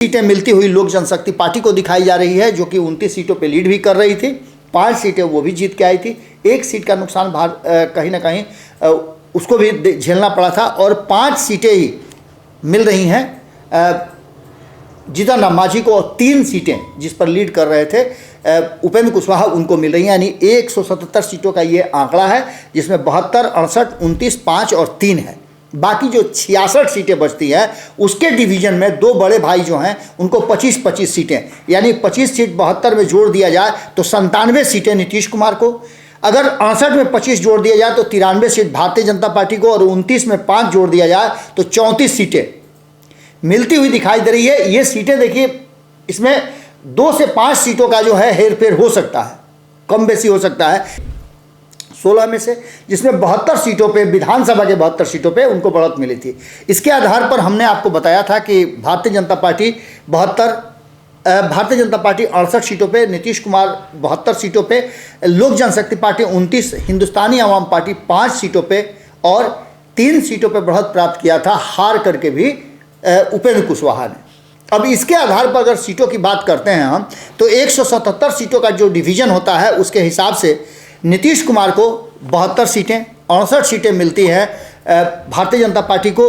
सीटें मिलती हुई लोक जनशक्ति पार्टी को दिखाई जा रही है, जो कि 29 सीटों पे लीड भी कर रही थी। 5 सीटें वो भी जीत के आई थी। 1 सीट का नुकसान कहीं ना कहीं उसको भी झेलना पड़ा था और 5 सीटें ही मिल रही हैं जीतन राम मांझी को, और 3 सीटें जिस पर लीड कर रहे थे उपेंद्र कुशवाहा उनको मिल रही हैं। यानी 177 सीटों का ये आंकड़ा है, जिसमें 72, 68, 29, 5 और 3 है। बाकी जो 66 सीटें बचती हैं उसके डिवीजन में 2 बड़े भाई जो हैं उनको 25-25 सीटें, यानी 25 सीट 72 में जोड़ दिया जाए तो 97 सीटें नीतीश कुमार को। अगर 68 में 25 जोड़ दिया जाए तो 93 सीट भारतीय जनता पार्टी को, और 29 में 5 जोड़ दिया जाए तो 34 सीटें मिलती हुई दिखाई दे रही है। ये सीटें देखिए, इसमें 2 से 5 सीटों का जो है हेर फेर हो सकता है, कम बेसी हो सकता है 16 में से, जिसमें 72 सीटों पे, विधानसभा के 72 सीटों पे उनको बढ़त मिली थी। इसके आधार पर हमने आपको बताया था कि भारतीय जनता पार्टी 68 सीटों पे, नीतीश कुमार 72 सीटों पे, लोक जनशक्ति पार्टी 29, हिंदुस्तानी आवाम पार्टी 5 सीटों पे और 3 सीटों पे बढ़त प्राप्त किया था, हार करके भी उपेंद्र कुशवाहा ने। अब इसके आधार पर अगर सीटों की बात करते हैं हम, तो 177 सीटों का जो डिवीज़न होता है उसके हिसाब से नीतीश कुमार को 72 सीटें, 68 सीटें मिलती हैं भारतीय जनता पार्टी को।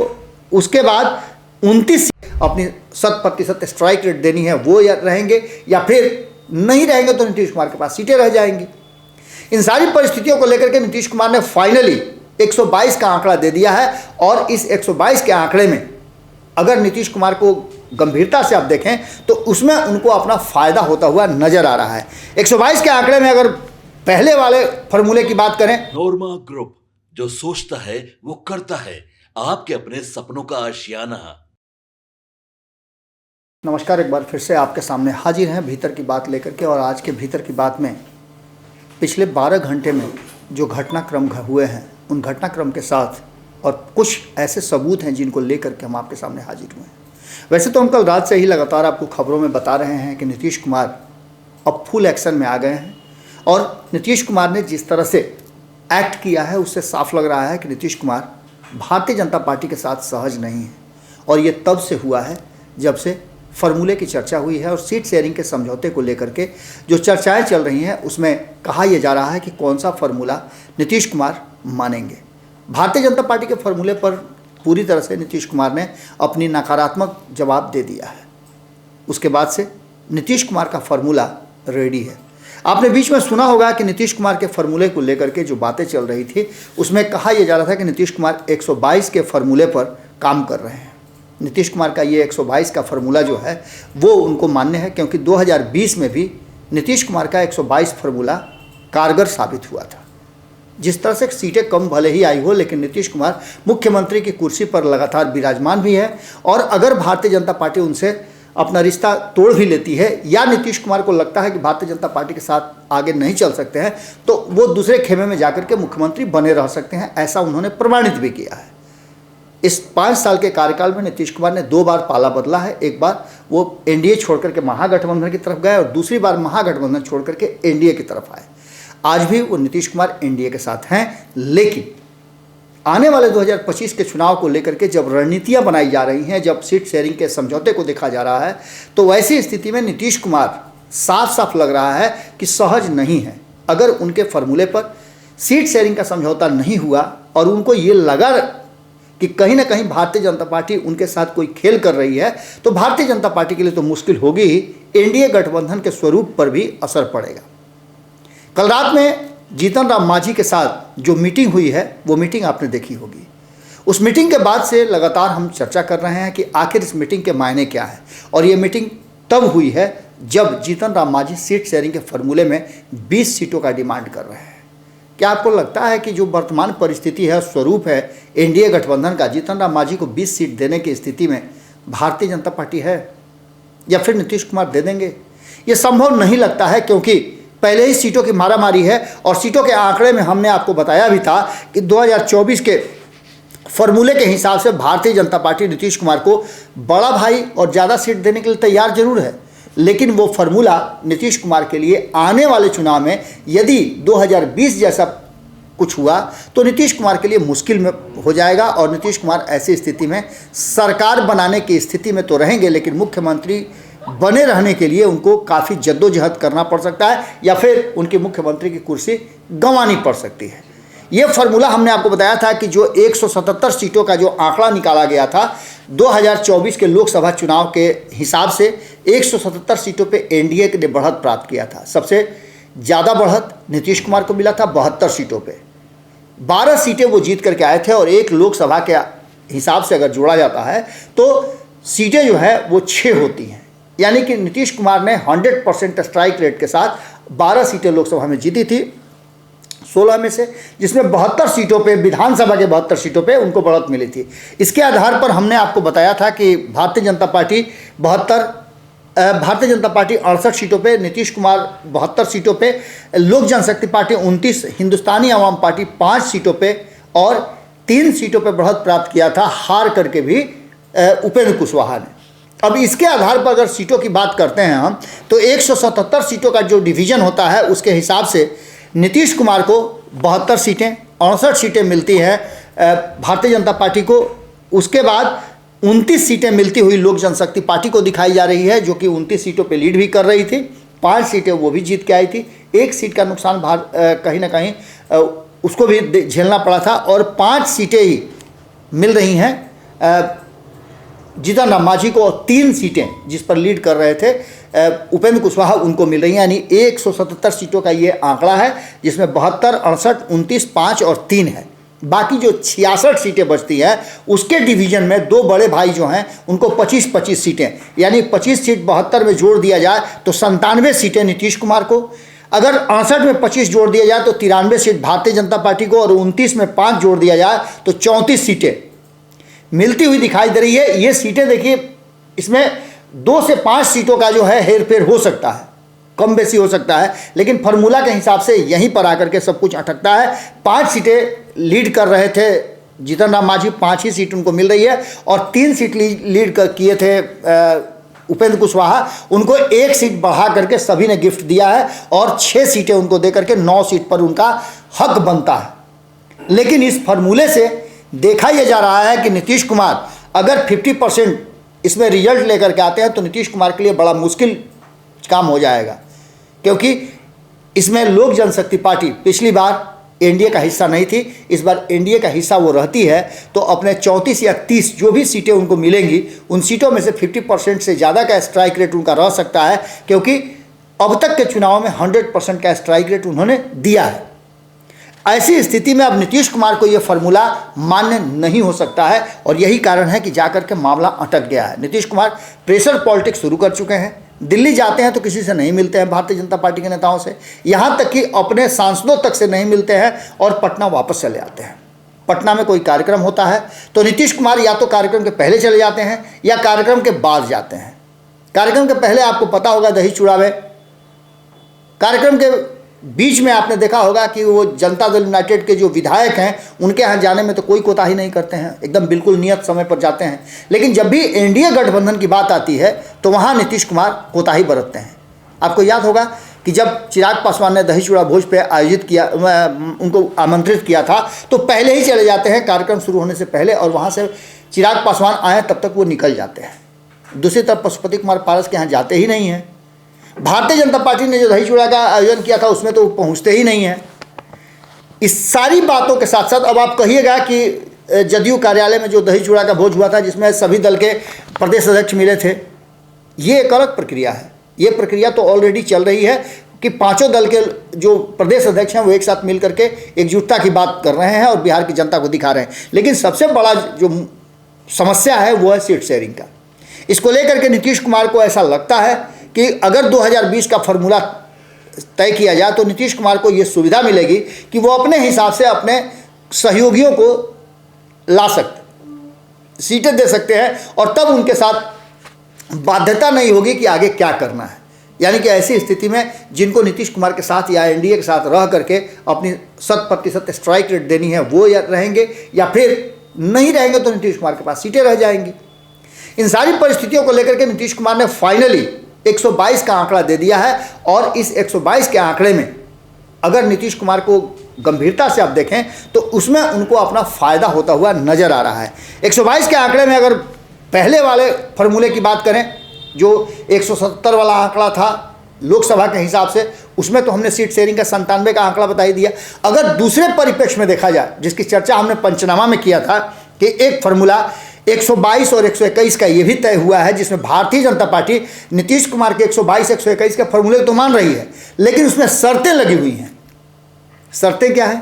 उसके बाद 29 अपनी 100% स्ट्राइक रेट देनी है, वो या रहेंगे, या फिर नहीं रहेंगे तो नीतीश कुमार के पास सीटें रह जाएंगी। इन सारी परिस्थितियों को लेकर के नीतीश कुमार ने फाइनली 122 का आंकड़ा दे दिया है, और इस 122 के आंकड़े में अगर नीतीश कुमार को गंभीरता से आप देखें तो उसमें उनको अपना फ़ायदा होता हुआ नजर आ रहा है। 122 के आंकड़े में अगर पहले वाले फॉर्मूले की बात करें, नोरमा ग्रुप, जो सोचता है वो करता है, आपके अपने सपनों का आशियाना। नमस्कार, एक बार फिर से आपके सामने हाजिर हैं भीतर की बात लेकर के। और आज के भीतर की बात में पिछले 12 घंटे में जो घटनाक्रम हुए हैं, उन घटनाक्रम के साथ और कुछ ऐसे सबूत हैं जिनको लेकर के हम आपके सामने हाजिर हुए हैं। वैसे तो हम कल रात से ही लगातार आपको खबरों में बता रहे हैं कि नीतीश कुमार अब फुल एक्शन में आ गए हैं, और नीतीश कुमार ने जिस तरह से एक्ट किया है उससे साफ लग रहा है कि नीतीश कुमार भारतीय जनता पार्टी के साथ सहज नहीं है। और ये तब से हुआ है जब से फार्मूले की चर्चा हुई है, और सीट शेयरिंग के समझौते को लेकर के जो चर्चाएं चल रही हैं उसमें कहा यह जा रहा है कि कौन सा फार्मूला नीतीश कुमार मानेंगे। भारतीय जनता पार्टी के फार्मूले पर पूरी तरह से नीतीश कुमार ने अपनी नकारात्मक जवाब दे दिया है। उसके बाद से नीतीश कुमार का फार्मूला रेडी है। आपने बीच में सुना होगा कि नीतीश कुमार के फार्मूले को लेकर के जो बातें चल रही थी उसमें कहा यह जा रहा था कि नीतीश कुमार 122 के फार्मूले पर काम कर रहे हैं। नीतीश कुमार का ये 122 का फार्मूला जो है वो उनको मान्य है, क्योंकि 2020 में भी नीतीश कुमार का 122 फार्मूला कारगर साबित हुआ था। जिस तरह से सीटें कम भले ही आई हो, लेकिन नीतीश कुमार मुख्यमंत्री की कुर्सी पर लगातार विराजमान भी है, और अगर भारतीय जनता पार्टी उनसे अपना रिश्ता तोड़ भी लेती है, या नीतीश कुमार को लगता है कि भारतीय जनता पार्टी के साथ आगे नहीं चल सकते हैं, तो वो दूसरे खेमे में जाकर के मुख्यमंत्री बने रह सकते हैं। ऐसा उन्होंने प्रमाणित भी किया है। इस 5 साल के कार्यकाल में नीतीश कुमार ने 2 बार पाला बदला है। एक बार वो एनडीए छोड़ करके महागठबंधन की तरफ गए, और दूसरी बार महागठबंधन छोड़ करके एनडीए की तरफ आए। आज भी वो नीतीश कुमार एनडीए के साथ हैं, लेकिन आने वाले 2025 के चुनाव को लेकर के जब रणनीतियां बनाई जा रही हैं, जब सीट शेयरिंग के समझौते को देखा जा रहा है, तो वैसी स्थिति में नीतीश कुमार साफ साफ लग रहा है कि सहज नहीं है। अगर उनके फार्मूले पर सीट शेयरिंग का समझौता नहीं हुआ और उनको ये लगा कि कहीं ना कहीं भारतीय जनता पार्टी उनके साथ कोई खेल कर रही है, तो भारतीय जनता पार्टी के लिए तो मुश्किल होगी ही, एनडीए गठबंधन के स्वरूप पर भी असर पड़ेगा। कल रात में जीतन राम मांझी के साथ जो मीटिंग हुई है वो मीटिंग आपने देखी होगी। उस मीटिंग के बाद से लगातार हम चर्चा कर रहे हैं कि आखिर इस मीटिंग के मायने क्या है, और ये मीटिंग तब हुई है जब जीतन राम मांझी सीट शेयरिंग के फार्मूले में 20 सीटों का डिमांड कर रहे हैं। क्या आपको लगता है कि जो वर्तमान परिस्थिति है, स्वरूप है एनडीए गठबंधन का, जीतन राम मांझी को 20 सीट देने की स्थिति में भारतीय जनता पार्टी है, या फिर नीतीश कुमार दे देंगे? ये संभव नहीं लगता है, क्योंकि पहले ही सीटों की मारामारी है। और सीटों के आंकड़े में हमने आपको बताया भी था कि 2024 के फार्मूले के हिसाब से भारतीय जनता पार्टी नीतीश कुमार को बड़ा भाई और ज़्यादा सीट देने के लिए तैयार जरूर है, लेकिन वो फार्मूला नीतीश कुमार के लिए आने वाले चुनाव में यदि 2020 जैसा कुछ हुआ तो नीतीश कुमार के लिए मुश्किल में हो जाएगा और नीतीश कुमार ऐसी स्थिति में सरकार बनाने की स्थिति में तो रहेंगे, लेकिन मुख्यमंत्री बने रहने के लिए उनको काफ़ी जद्दोजहद करना पड़ सकता है या फिर उनकी मुख्यमंत्री की कुर्सी गंवानी पड़ सकती है। ये फार्मूला हमने आपको बताया था कि जो 177 सीटों का जो आंकड़ा निकाला गया था 2024 के लोकसभा चुनाव के हिसाब से 177 सीटों पे एनडीए ने बढ़त प्राप्त किया था। सबसे ज़्यादा बढ़त नीतीश कुमार को मिला था 72 सीटों पे। 12 सीटें वो जीत करके आए थे और एक लोकसभा के हिसाब से अगर जोड़ा जाता है तो सीटें जो है वो 6 होती हैं, यानी कि नीतीश कुमार ने 100% स्ट्राइक रेट के साथ 12 सीटें लोकसभा में जीती थी 16 में से, जिसमें 72 सीटों पे, विधानसभा के 72 सीटों पे उनको बढ़त मिली थी। इसके आधार पर हमने आपको बताया था कि भारतीय जनता पार्टी 68 सीटों पे, नीतीश कुमार 72 सीटों पे, लोक जनशक्ति पार्टी 29, हिंदुस्तानी आवाम पार्टी 5 सीटों पे और 3 सीटों पे बढ़त प्राप्त किया था, हार करके भी उपेंद्र कुशवाहा ने। अब इसके आधार पर अगर सीटों की बात करते हैं हम तो 177 सीटों का जो डिवीज़न होता है उसके हिसाब से नीतीश कुमार को 72 सीटें, 68 सीटें मिलती हैं भारतीय जनता पार्टी को। उसके बाद 29 सीटें मिलती हुई लोक जनशक्ति पार्टी को दिखाई जा रही है, जो कि 29 सीटों पे लीड भी कर रही थी। 5 सीटें वो भी जीत के आई थी। 1 सीट का नुकसान कहीं ना कहीं उसको भी झेलना पड़ा था और 5 सीटें ही मिल रही हैं जीतन राम मांझी को और 3 सीटें जिस पर लीड कर रहे थे उपेंद्र कुशवाहा उनको मिल रही हैं। यानी 177 सीटों का ये आंकड़ा है, जिसमें 72, 68, 29, 5 और 3 है। बाकी जो 66 सीटें बचती हैं उसके डिवीज़न में 2 बड़े भाई जो हैं उनको 25-25 सीटें, यानी 25 सीट 72 में जोड़ दिया जाए तो 97 सीटें नीतीश कुमार को। अगर 68 में 25 जोड़ दिया जाए तो 93 सीट भारतीय जनता पार्टी को और 29 में 5 जोड़ दिया जाए तो 34 सीटें मिलती हुई दिखाई दे रही है। ये सीटें देखिए, इसमें 2 से 5 सीटों का जो है हेर फेर हो सकता है, कम बेसी हो सकता है, लेकिन फार्मूला के हिसाब से यहीं पर आकर के सब कुछ अटकता है। 5 सीटें लीड कर रहे थे जीतन राम मांझी, 5 ही सीट उनको मिल रही है और 3 सीट लीड किए थे उपेंद्र कुशवाहा, उनको 1 सीट बढ़ा करके सभी ने गिफ्ट दिया है और 6 सीटें उनको दे करके 9 सीट पर उनका हक बनता है। लेकिन इस फार्मूले से देखा यह जा रहा है कि नीतीश कुमार अगर 50% इसमें रिजल्ट लेकर के आते हैं तो नीतीश कुमार के लिए बड़ा मुश्किल काम हो जाएगा, क्योंकि इसमें लोक जनशक्ति पार्टी पिछली बार एनडीए का हिस्सा नहीं थी, इस बार एनडीए का हिस्सा वो रहती है तो अपने 34 या 30 जो भी सीटें उनको मिलेंगी उन सीटों में से 50% से ज़्यादा का स्ट्राइक रेट उनका रह सकता है, क्योंकि अब तक के चुनाव में 100% का स्ट्राइक रेट उन्होंने दिया है। ऐसी स्थिति में अब नीतीश कुमार को यह फार्मूला मान्य नहीं हो सकता है और यही कारण है कि जाकर के मामला अटक गया है। नीतीश कुमार प्रेशर पॉलिटिक्स शुरू कर चुके हैं। दिल्ली जाते हैं तो किसी से नहीं मिलते हैं, भारतीय जनता पार्टी के नेताओं से, यहाँ तक कि अपने सांसदों तक से नहीं मिलते हैं और पटना वापस चले आते हैं। पटना में कोई कार्यक्रम होता है तो नीतीश कुमार या तो कार्यक्रम के पहले चले जाते हैं या कार्यक्रम के बाद जाते हैं। कार्यक्रम के पहले आपको पता होगा दही चूड़ा में, कार्यक्रम के बीच में आपने देखा होगा कि वो जनता दल यूनाइटेड के जो विधायक हैं उनके यहाँ जाने में तो कोई कोताही नहीं करते हैं, एकदम बिल्कुल नियत समय पर जाते हैं। लेकिन जब भी एनडीए गठबंधन की बात आती है तो वहाँ नीतीश कुमार कोताही बरतते हैं। आपको याद होगा कि जब चिराग पासवान ने दही चूड़ा भोज पे आयोजित किया, उनको आमंत्रित किया था, तो पहले ही चले जाते हैं कार्यक्रम शुरू होने से पहले और वहाँ से चिराग पासवान आए तब तक वो निकल जाते हैं। दूसरी तरफ पशुपति कुमार पारस के यहाँ जाते ही नहीं हैं। भारतीय जनता पार्टी ने जो दही चूड़ा का आयोजन किया था उसमें तो पहुंचते ही नहीं हैं। इस सारी बातों के साथ साथ अब आप कहिएगा कि जदयू कार्यालय में जो दही चूड़ा का भोज हुआ था जिसमें सभी दल के प्रदेश अध्यक्ष मिले थे, ये एक अलग प्रक्रिया है। ये प्रक्रिया तो ऑलरेडी चल रही है कि 5 दल के जो प्रदेश अध्यक्ष हैं वो एक साथ मिल करके एकजुटता की बात कर रहे हैं और बिहार की जनता को दिखा रहे हैं। लेकिन सबसे बड़ा जो समस्या है वो है सीट शेयरिंग का। इसको लेकर के नीतीश कुमार को ऐसा लगता है कि अगर 2020 का फार्मूला तय किया जाए तो नीतीश कुमार को ये सुविधा मिलेगी कि वो अपने हिसाब से अपने सहयोगियों को ला सकते, सीटें दे सकते हैं और तब उनके साथ बाध्यता नहीं होगी कि आगे क्या करना है। यानी कि ऐसी स्थिति में जिनको नीतीश कुमार के साथ या एनडीए के साथ रह करके अपनी 100% स्ट्राइक रेट देनी है वो या रहेंगे या फिर नहीं रहेंगे तो नीतीश कुमार के पास सीटें रह जाएंगी। इन सारी परिस्थितियों को लेकर के नीतीश कुमार ने फाइनली 122 का आंकड़ा दे दिया है और इस 122 के आंकड़े में अगर नीतीश कुमार को गंभीरता से आप देखें तो उसमें उनको अपना फ़ायदा होता हुआ नज़र आ रहा है। 122 के आंकड़े में अगर पहले वाले फार्मूले की बात करें, जो 170 वाला आंकड़ा था लोकसभा के हिसाब से, उसमें तो हमने सीट शेयरिंग का 97 का आंकड़ा बता ही दिया। अगर दूसरे परिप्रेक्ष्य में देखा जाए, जिसकी चर्चा हमने पंचनामा में किया था, कि एक फार्मूला 122 और 121 का ये भी तय हुआ है, जिसमें भारतीय जनता पार्टी नीतीश कुमार के 122 121 के फार्मूले तो मान रही है, लेकिन उसमें शर्तें लगी हुई हैं। शर्तें क्या है?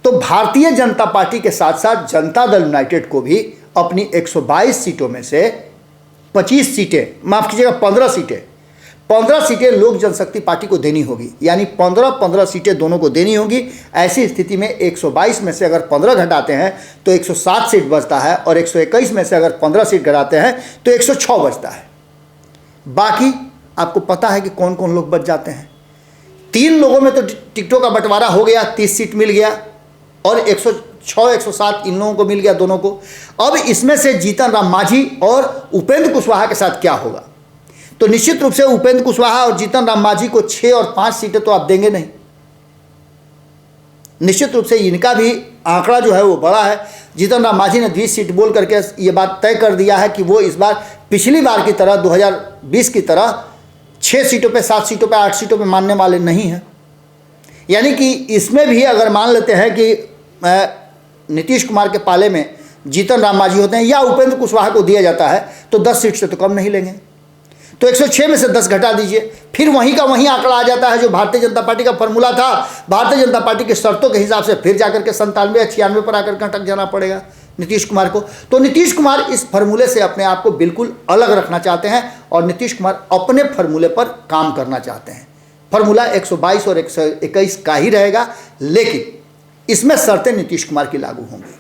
तो भारतीय जनता पार्टी के साथ साथ जनता दल यूनाइटेड को भी अपनी 122 सीटों में से 25 सीटें, माफ कीजिएगा 15 सीटें लोक जनशक्ति पार्टी को देनी होगी, यानी 15 सीटें दोनों को देनी होगी। ऐसी स्थिति में 122 में से अगर 15 घटाते हैं तो 107 सीट बचता है, और 121 में से अगर 15 सीट घटाते हैं तो 106 बचता है। बाकी आपको पता है कि कौन कौन लोग बच जाते हैं। 3 लोगों में तो टिकटों का बंटवारा हो गया, 30 सीट मिल गया, और 106 107 इन लोगों को मिल गया दोनों को। अब इसमें से जीतन राम मांझी और उपेंद्र कुशवाहा के साथ क्या होगा? तो निश्चित रूप से उपेंद्र कुशवाहा और जीतन राम मांझी को 6 और 5 सीटें तो आप देंगे नहीं। निश्चित रूप से इनका भी आंकड़ा जो है वो बड़ा है। जीतन राम मांझी ने 20 सीट बोल करके ये बात तय कर दिया है कि वो इस बार पिछली बार की तरह 2020 की तरह 6 सीटों पे, 7 सीटों पे, 8 सीटों पे मानने वाले नहीं हैं। यानी कि इसमें भी अगर मान लेते हैं कि नीतीश कुमार के पाले में जीतन राम मांझी होते हैं या उपेंद्र कुशवाहा को दिया जाता है, तो 10 सीट से तो कम नहीं लेंगे। तो 106 में से 10 घटा दीजिए, फिर वहीं का वहीं आंकड़ा आ जाता है जो भारतीय जनता पार्टी का फॉर्मूला था। भारतीय जनता पार्टी के शर्तों के हिसाब से फिर जाकर के 97 या 96 पर आकर के अटक जाना पड़ेगा नीतीश कुमार को। तो नीतीश कुमार इस फार्मूले से अपने आप को बिल्कुल अलग रखना चाहते हैं, और नीतीश कुमार अपने फार्मूले पर काम करना चाहते हैं। फार्मूला 122 और 121 का ही रहेगा, लेकिन इसमें शर्तें नीतीश कुमार की लागू होंगी।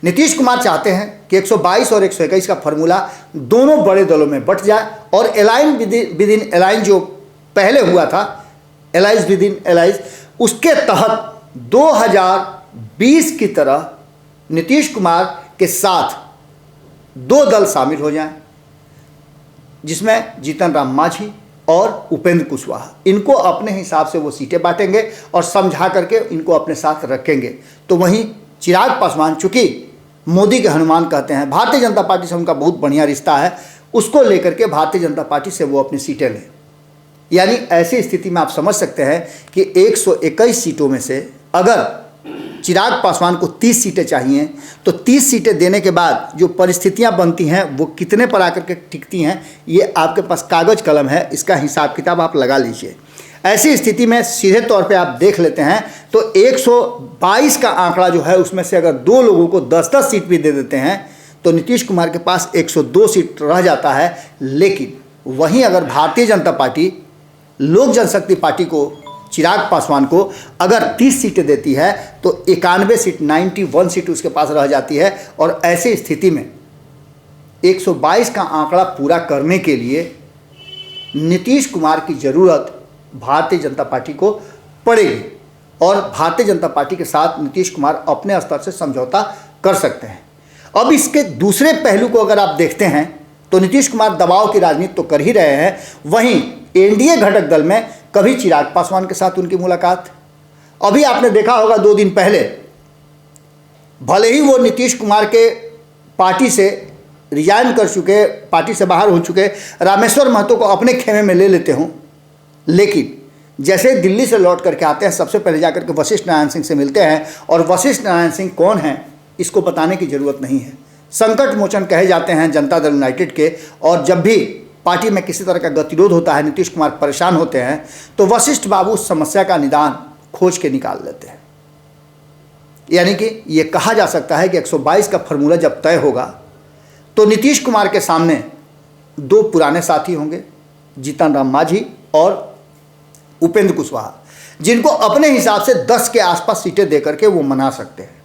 नीतीश कुमार चाहते हैं कि 122 और 121 का फार्मूला दोनों बड़े दलों में बंट जाए, और अलाइन विद इन अलाइन जो पहले हुआ था, एलाइज विद इन एलाइज, उसके तहत 2020 की तरह नीतीश कुमार के साथ 2 दल शामिल हो जाएं, जिसमें जीतन राम मांझी और उपेंद्र कुशवाहा, इनको अपने हिसाब से वो सीटें बांटेंगे और समझा करके इनको अपने साथ रखेंगे। तो वहीं चिराग पासवान, चूंकि मोदी के हनुमान कहते हैं, भारतीय जनता पार्टी से उनका बहुत बढ़िया रिश्ता है, उसको लेकर के भारतीय जनता पार्टी से वो अपनी सीटें लें। यानी ऐसी स्थिति में आप समझ सकते हैं कि 121 सीटों में से अगर चिराग पासवान को 30 सीटें चाहिए, तो 30 सीटें देने के बाद जो परिस्थितियां बनती हैं वो कितने पर आकर के टिकती हैं, ये आपके पास कागज़ कलम है, इसका हिसाब किताब आप लगा लीजिए। ऐसी स्थिति में सीधे तौर पे आप देख लेते हैं तो 122 का आंकड़ा जो है, उसमें से अगर 2 लोगों को 10-10 सीट भी दे देते हैं तो नीतीश कुमार के पास 102 सीट रह जाता है। लेकिन वहीं अगर भारतीय जनता पार्टी लोक जनशक्ति पार्टी को, चिराग पासवान को अगर 30 सीटें देती है तो 91 सीट, 91 सीट उसके पास रह जाती है। और ऐसी स्थिति में 122 का आंकड़ा पूरा करने के लिए नीतीश कुमार की ज़रूरत भारतीय जनता पार्टी को पड़ेगी, और भारतीय जनता पार्टी के साथ नीतीश कुमार अपने स्तर से समझौता कर सकते हैं। अब इसके दूसरे पहलू को अगर आप देखते हैं तो नीतीश कुमार दबाव की राजनीति तो कर ही रहे हैं, वहीं एनडीए घटक दल में कभी चिराग पासवान के साथ उनकी मुलाकात, अभी आपने देखा होगा 2 दिन पहले, भले ही वो नीतीश कुमार के पार्टी से रिजाइन कर चुके, पार्टी से बाहर हो चुके रामेश्वर महतो को अपने खेमे में ले लेते हों, लेकिन जैसे दिल्ली से लौट करके आते हैं सबसे पहले जाकर के वशिष्ठ नारायण सिंह से मिलते हैं, और वशिष्ठ नारायण सिंह कौन हैं इसको बताने की ज़रूरत नहीं है। संकट मोचन कहे जाते हैं जनता दल यूनाइटेड के, और जब भी पार्टी में किसी तरह का गतिरोध होता है, नीतीश कुमार परेशान होते हैं, तो वशिष्ठ बाबू उस समस्या का निदान खोज के निकाल लेते हैं। यानी कि ये कहा जा सकता है कि 122 का फार्मूला जब तय होगा तो नीतीश कुमार के सामने 2 पुराने साथी होंगे, जीतन राम मांझी और उपेंद्र कुशवाहा, जिनको अपने हिसाब से 10 के आसपास सीटें देकर के वो मना सकते हैं।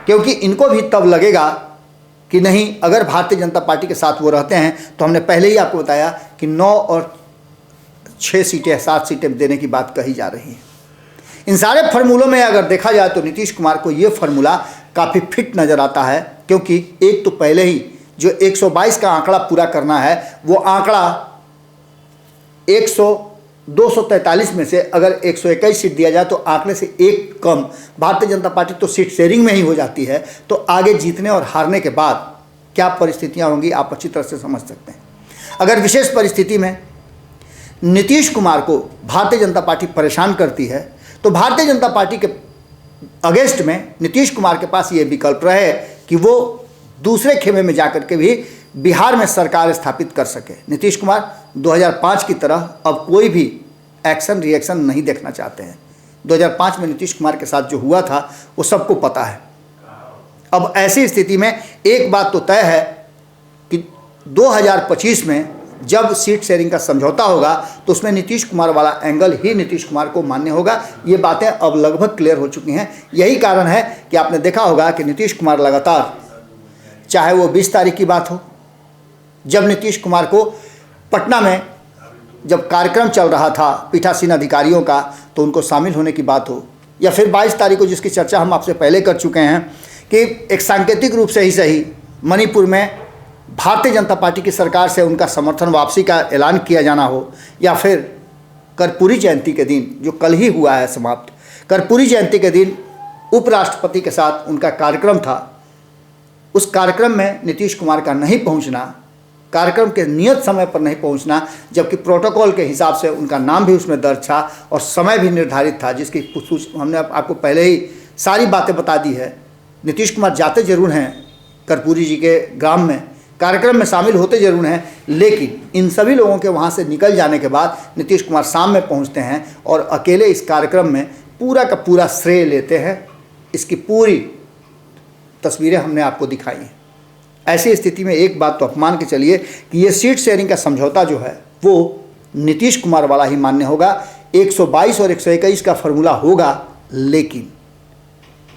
क्योंकि इनको भी तब लगेगा कि नहीं, अगर भारतीय जनता पार्टी के साथ वो रहते हैं तो हमने पहले ही आपको बताया कि 9 और 6 सीटें, 7 सीटें देने की बात कही जा रही है। इन सारे फार्मूलों में अगर देखा जाए तो नीतीश कुमार को ये फार्मूला काफ़ी फिट नज़र आता है, क्योंकि एक तो पहले ही जो 122 का आंकड़ा पूरा करना है, वो आंकड़ा 243 में से अगर 121 सीट दिया जाए तो आंकड़े से एक कम भारतीय जनता पार्टी तो सीट शेयरिंग में ही हो जाती है। तो आगे जीतने और हारने के बाद क्या परिस्थितियां होंगी आप अच्छी तरह से समझ सकते हैं। अगर विशेष परिस्थिति में नीतीश कुमार को भारतीय जनता पार्टी परेशान करती है तो भारतीय जनता पार्टी के अगेंस्ट में नीतीश कुमार के पास ये विकल्प रहे कि वो दूसरे खेमे में जाकर के भी बिहार में सरकार स्थापित कर सके। नीतीश कुमार 2005 की तरह अब कोई भी एक्शन रिएक्शन नहीं देखना चाहते हैं। 2005 में नीतीश कुमार के साथ जो हुआ था वो सबको पता है। अब ऐसी स्थिति में एक बात तो तय है कि 2025 में जब सीट शेयरिंग का समझौता होगा तो उसमें नीतीश कुमार वाला एंगल ही नीतीश कुमार को मान्य होगा। ये बातें अब लगभग क्लियर हो चुकी हैं। यही कारण है कि आपने देखा होगा कि नीतीश कुमार लगातार, चाहे वो 20 तारीख की बात हो जब नीतीश कुमार को पटना में जब कार्यक्रम चल रहा था पीठासीन अधिकारियों का तो उनको शामिल होने की बात हो, या फिर 22 तारीख को जिसकी चर्चा हम आपसे पहले कर चुके हैं कि एक सांकेतिक रूप से ही सही मणिपुर में भारतीय जनता पार्टी की सरकार से उनका समर्थन वापसी का ऐलान किया जाना हो, या फिर कर्पूरी जयंती के दिन जो कल ही हुआ है समाप्त, कर्पूरी जयंती के दिन उपराष्ट्रपति के साथ उनका कार्यक्रम था, उस कार्यक्रम में नीतीश कुमार का नहीं पहुंचना, कार्यक्रम के नियत समय पर नहीं पहुंचना, जबकि प्रोटोकॉल के हिसाब से उनका नाम भी उसमें दर्ज था और समय भी निर्धारित था, जिसकी हमने आपको पहले ही सारी बातें बता दी है। नीतीश कुमार जाते जरूर हैं कर्पूरी जी के ग्राम में, कार्यक्रम में शामिल होते जरूर हैं, लेकिन इन सभी लोगों के वहाँ से निकल जाने के बाद नीतीश कुमार शाम में पहुँचते हैं और अकेले इस कार्यक्रम में पूरा का पूरा श्रेय लेते हैं। इसकी पूरी तस्वीरें हमने आपको दिखाई हैं। ऐसी स्थिति में एक बात तो आप मान के चलिए कि ये सीट शेयरिंग का समझौता जो है वो नीतीश कुमार वाला ही मान्य होगा। 122 और 121 का फॉर्मूला होगा, लेकिन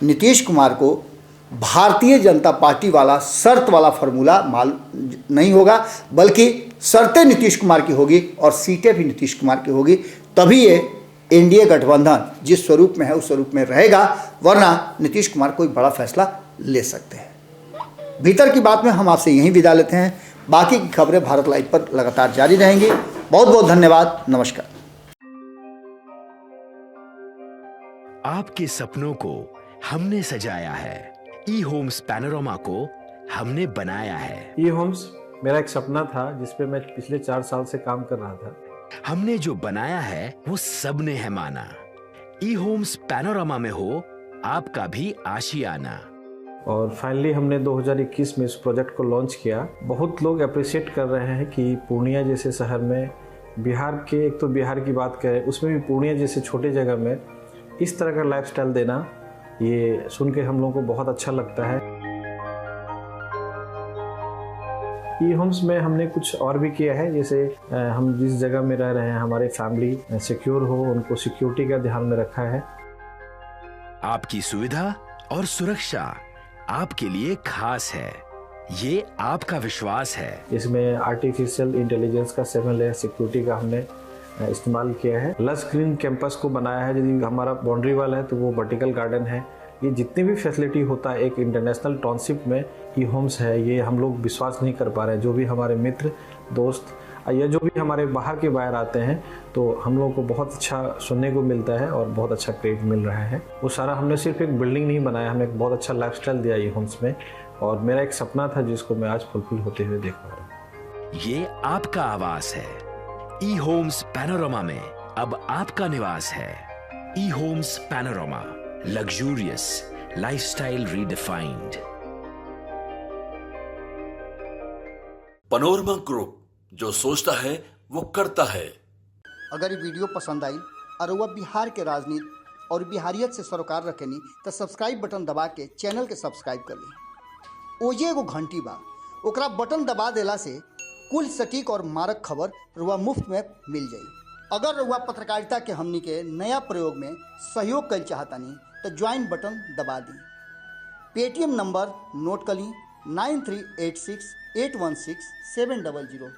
नीतीश कुमार को भारतीय जनता पार्टी वाला शर्त वाला फॉर्मूला नहीं होगा, बल्कि शर्तें नीतीश कुमार की होगी और सीटें भी नीतीश कुमार की होगी। तभी ये एनडीए गठबंधन जिस स्वरूप में है उस स्वरूप में रहेगा, वरना नीतीश कुमार कोई बड़ा फैसला ले सकते हैं। भीतर की बात में हम आपसे यहीं विदा लेते हैं। बाकी की खबरें भारत लाइव पर लगातार जारी रहेंगी। बहुत बहुत धन्यवाद। नमस्कार। आपके सपनों को हमने सजाया है, ई होम्स पैनोरामा को हमने बनाया है। ई होम्स मेरा एक सपना था जिसपे मैं पिछले 4 साल से काम कर रहा था। हमने जो बनाया है वो सबने है माना। ई होम्स पैनोरामा में हो आपका भी आशियाना। और फाइनली हमने 2021 में इस प्रोजेक्ट को लॉन्च किया। बहुत लोग अप्रिशिएट कर रहे हैं कि पूर्णिया जैसे शहर में, बिहार के, एक तो बिहार की बात करें उसमें भी पूर्णिया जैसे छोटे जगह में इस तरह का लाइफस्टाइल देना, ये सुन के हम लोगों को बहुत अच्छा लगता है। ई होम्स में हमने कुछ और भी किया है, जैसे हम जिस जगह में रह रहे हैं हमारे फैमिली सिक्योर हो, उनको सिक्योरिटी का ध्यान में रखा है। आपकी सुविधा और सुरक्षा आपके लिए खास है, ये आपका विश्वास है। इसमें आर्टिफिशियल इंटेलिजेंस का 7 लेयर सिक्योरिटी का हमने इस्तेमाल किया है। लस ग्रीन कैंपस को बनाया है। यदि हमारा बाउंड्री वाल है तो वो वर्टिकल गार्डन है। ये जितनी भी फैसिलिटी होता है एक इंटरनेशनल टाउनशिप में ई होम्स है, ये हम लोग विश्वास नहीं कर पा रहे हैं। जो भी हमारे मित्र दोस्त या जो भी हमारे बाहर के बाहर आते हैं तो हम लोगों को बहुत अच्छा सुनने को मिलता है और बहुत अच्छा क्रेडिट मिल रहा है। वो सारा हमने सिर्फ एक बिल्डिंग नहीं बनाया, हमने एक बहुत अच्छा लाइफस्टाइल दिया ई होम्स में, और मेरा एक सपना था जिसको मैं आज फुलफिल होते हुए देख पा रहा हूँ। ये आपका आवास है। ई होम्स पैनोरामा में अब आपका निवास है। E Homes Panorama, luxurious lifestyle redefined. Panorama Group, जो सोचता है वो करता है। अगर ये वीडियो पसंद आई और वह बिहार के राजनीति और बिहारियत से सरोकार रखेनी तो सब्सक्राइब बटन दबा के चैनल के सब्सक्राइब कर ली। ओजे एगो घंटी बा, ओकरा बटन दबा देला से कुल सटीक और मारक खबर रुआ मुफ्त में मिल जाई। अगर रुआ पत्रकारिता के हमनी के नया प्रयोग में सहयोग कर चाहतानी तो ज्वाइन बटन दबा दी। पेटीएम नंबर नोट कर ली 9386816700।